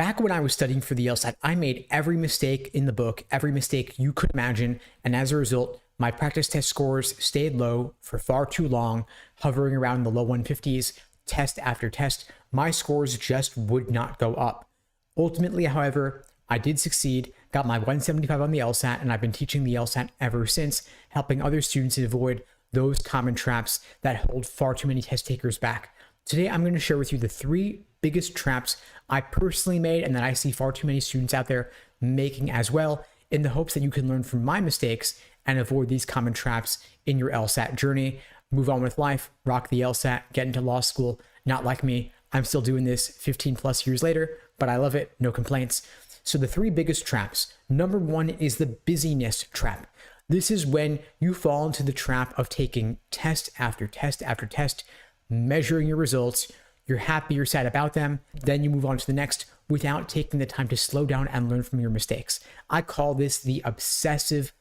Back when I was studying for the LSAT, I made every mistake in the book, every mistake you could imagine, and as a result, my practice test scores stayed low for far too long, hovering around the low 150s, test after test. My scores just would not go up. Ultimately, however, I did succeed, got my 175 on the LSAT, and I've been teaching the LSAT ever since, helping other students avoid those common traps that hold far too many test takers back. Today, I'm going to share with you the 3 biggest traps I personally made and that I see far too many students out there making as well, in the hopes that you can learn from my mistakes and avoid these common traps in your LSAT journey. Move on with life, rock the LSAT, get into law school. Not like me, I'm still doing this 15 plus years later, but I love it, no complaints. So the 3 biggest traps. Number 1 is the busyness trap. This is when you fall into the trap of taking test after test after test, measuring your results. You're happy, you're sad about them, then you move on to the next without taking the time to slow down and learn from your mistakes. I call this the obsessive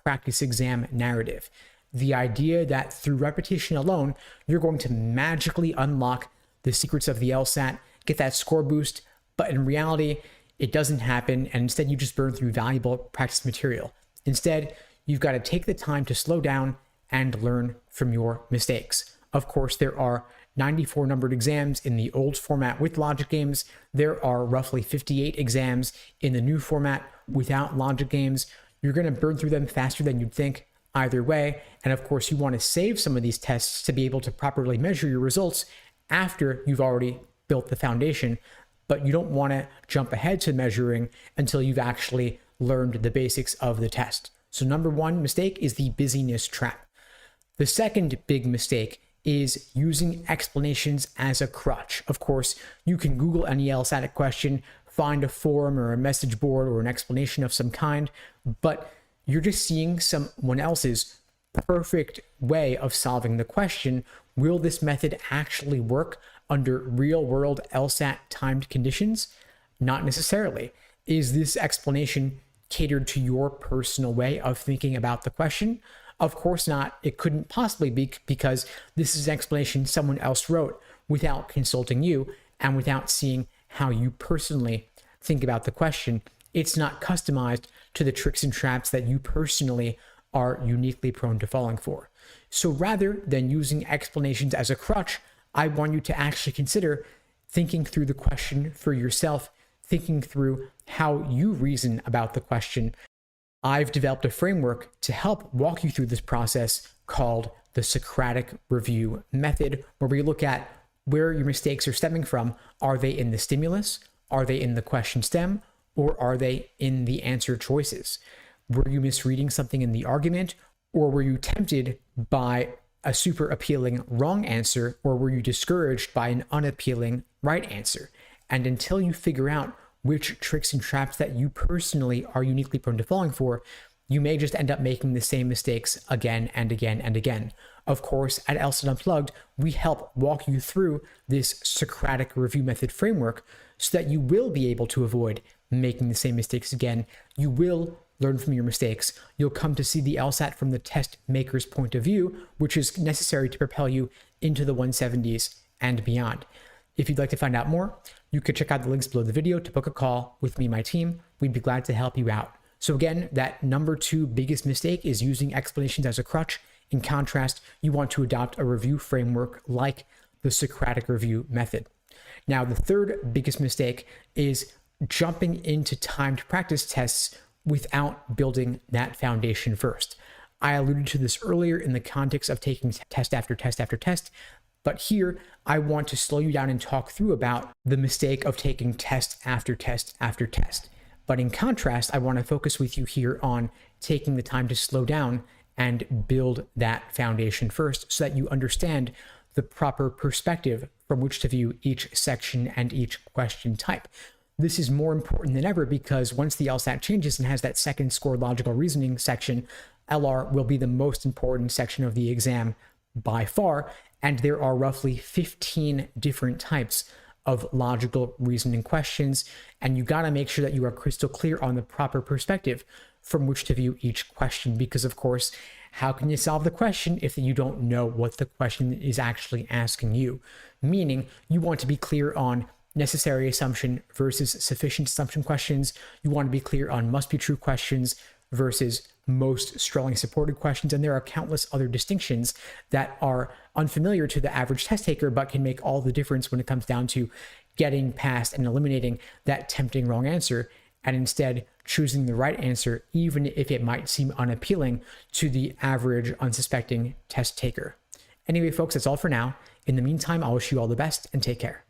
practice exam narrative. The idea that through repetition alone, you're going to magically unlock the secrets of the LSAT, get that score boost, but in reality, it doesn't happen, and instead you just burn through valuable practice material. Instead, you've got to take the time to slow down and learn from your mistakes. Of course, there are 94 numbered exams in the old format with logic games. There are roughly 58 exams in the new format without logic games. You're going to burn through them faster than you'd think either way. And of course, you want to save some of these tests to be able to properly measure your results after you've already built the foundation. But you don't want to jump ahead to measuring until you've actually learned the basics of the test. So number 1 mistake is the busyness trap. The second big mistake is using explanations as a crutch. Of course, you can Google any LSAT question, find a forum or a message board or an explanation of some kind, but you're just seeing someone else's perfect way of solving the question. Will this method actually work under real-world LSAT timed conditions? Not necessarily. Is this explanation catered to your personal way of thinking about the question? Of course not. It couldn't possibly be, because this is an explanation someone else wrote without consulting you and without seeing how you personally think about the question. It's not customized to the tricks and traps that you personally are uniquely prone to falling for. So rather than using explanations as a crutch, I want you to actually consider thinking through the question for yourself, thinking through how you reason about the question. I've developed a framework to help walk you through this process called the Socratic review method, where we look at where your mistakes are stemming from. Are they in the stimulus? Are they in the question stem? Or are they in the answer choices? Were you misreading something in the argument? Or were you tempted by a super appealing wrong answer? Or were you discouraged by an unappealing right answer? And until you figure out which tricks and traps that you personally are uniquely prone to falling for, you may just end up making the same mistakes again and again and again. Of course, at LSAT Unplugged, we help walk you through this Socratic review method framework so that you will be able to avoid making the same mistakes again. You will learn from your mistakes. You'll come to see the LSAT from the test maker's point of view, which is necessary to propel you into the 170s and beyond. If you'd like to find out more, you could check out the links below the video to book a call with me and my team. We'd be glad to help you out. So again, that number 2 biggest mistake is using explanations as a crutch. In contrast, you want to adopt a review framework like the Socratic review method. Now, the third biggest mistake is jumping into timed practice tests without building that foundation first. I alluded to this earlier in the context of taking test after test after test, but here I want to slow you down and talk through about the mistake of taking test after test after test. But in contrast, I want to focus with you here on taking the time to slow down and build that foundation first so that you understand the proper perspective from which to view each section and each question type. This is more important than ever because once the LSAT changes and has that second score logical reasoning section, LR will be the most important section of the exam by far, and there are roughly 15 different types of logical reasoning questions, and you got to make sure that you are crystal clear on the proper perspective from which to view each question, because of course, how can you solve the question if you don't know what the question is actually asking you? Meaning, you want to be clear on necessary assumption versus sufficient assumption questions. You want to be clear on must be true questions versus most strongly supported questions. And there are countless other distinctions that are unfamiliar to the average test taker, but can make all the difference when it comes down to getting past and eliminating that tempting wrong answer, and instead choosing the right answer, even if it might seem unappealing to the average unsuspecting test taker. Anyway, folks, that's all for now. In the meantime, I wish you all the best and take care.